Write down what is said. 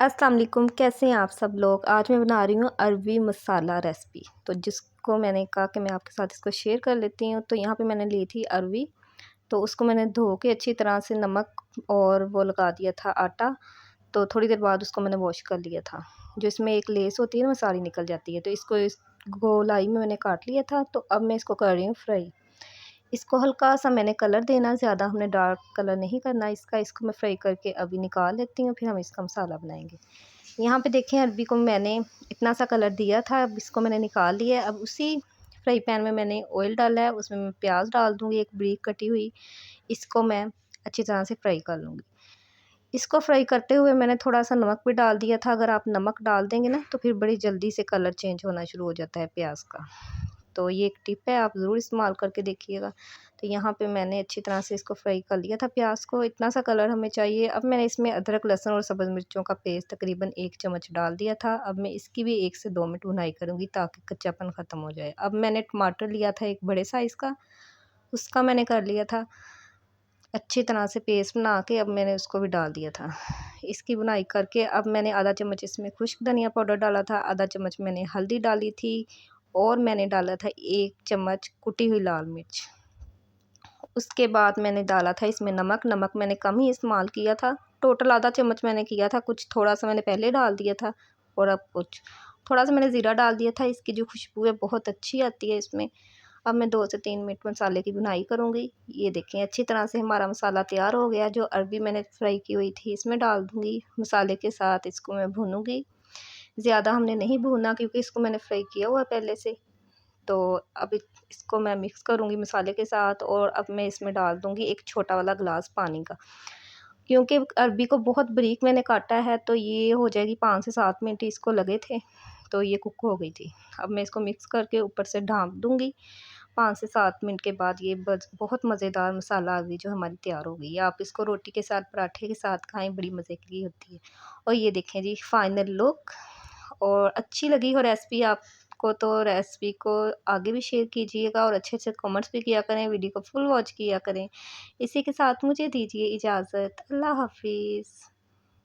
अस्सलाम वालेकुम, कैसे हैं आप सब लोग। आज मैं बना रही हूँ अरबी मसाला रेसिपी। तो जिसको मैंने कहा कि मैं आपके साथ इसको शेयर कर लेती हूँ। तो यहाँ पे मैंने ली थी अरबी। तो उसको मैंने धो के अच्छी तरह से नमक और वो लगा दिया था आटा। तो थोड़ी देर बाद उसको मैंने वॉश कर लिया था। जो इसमें एक लेस होती है ना, वो सारी निकल जाती है। तो इसको इस गोलाई में मैंने काट लिया था। तो अब मैं इसको कर रही हूँ फ्राई। इसको हल्का सा मैंने कलर देना, ज़्यादा हमने डार्क कलर नहीं करना इसका। इसको मैं फ्राई करके अभी निकाल लेती हूँ, फिर हम इसका मसाला बनाएंगे। यहाँ पे देखें, अरबी को मैंने इतना सा कलर दिया था। अब इसको मैंने निकाल लिया है। अब उसी फ्राई पैन में मैंने ऑयल डाला है, उसमें मैं प्याज डाल दूँगी एक बारीक कटी हुई। इसको मैं अच्छी तरह से फ्राई कर लूँगी। इसको फ्राई करते हुए मैंने थोड़ा सा नमक भी डाल दिया था। अगर आप नमक डाल देंगे ना, तो फिर बड़ी जल्दी से कलर चेंज होना शुरू हो जाता है प्याज का। तो ये एक टिप है, आप ज़रूर इस्तेमाल करके देखिएगा। तो यहाँ पे मैंने अच्छी तरह से इसको फ्राई कर लिया था प्याज को। इतना सा कलर हमें चाहिए। अब मैंने इसमें अदरक, लहसुन और सब्ज़ मिर्चों का पेस्ट तकरीबन 1 चम्मच डाल दिया था। अब मैं इसकी भी 1 से 2 मिनट भुनाई करूँगी ताकि कच्चापन ख़त्म हो जाए। अब मैंने टमाटर लिया था एक बड़े साइज़ का, उसका मैंने कर लिया था अच्छी तरह से पेस्ट बना के। अब मैंने उसको भी डाल दिया था। इसकी बुनाई करके अब मैंने आधा चम्मच इसमें खुश्क धनिया पाउडर डाला था, आधा चम्मच मैंने हल्दी डाली थी और मैंने डाला था 1 चम्मच कुटी हुई लाल मिर्च। उसके बाद मैंने डाला था इसमें नमक। नमक मैंने कम ही इस्तेमाल किया था, टोटल आधा चम्मच मैंने किया था। कुछ थोड़ा सा मैंने पहले डाल दिया था और अब कुछ थोड़ा सा मैंने ज़ीरा डाल दिया था। इसकी जो खुशबू है बहुत अच्छी आती है इसमें। अब मैं 2 से 3 मिनट मसाले की भुनाई करूँगी। ये देखें, अच्छी तरह से हमारा मसाला तैयार हो गया। जो अरबी मैंने फ्राई की हुई थी इसमें डाल दूँगी मसाले के साथ। इसको मैं भूनूँगी, ज़्यादा हमने नहीं भूनना क्योंकि इसको मैंने फ्राई किया हुआ है पहले से। तो अब इसको मैं मिक्स करूँगी मसाले के साथ और अब मैं इसमें डाल दूँगी एक छोटा वाला ग्लास पानी का। क्योंकि अरबी को बहुत बारीक मैंने काटा है, तो ये हो जाएगी 5 से 7 मिनट इसको लगे थे, तो ये कुक हो गई थी। अब मैं इसको मिक्स करके ऊपर से ढाँप दूँगी। 5 से 7 मिनट के बाद ये बहुत मज़ेदार मसाला अरबी जो हमारी तैयार हो गई है। आप इसको रोटी के साथ, पराठे के साथ खाएँ, बड़ी मज़े की होती है। और ये देखें जी फाइनल लुक। और अच्छी लगी हो रेसिपी आपको तो रेसिपी को आगे भी शेयर कीजिएगा और अच्छे-अच्छे कमेंट्स भी किया करें, वीडियो को फुल वॉच किया करें। इसी के साथ मुझे दीजिए इजाज़त। अल्लाह हाफ़िज़।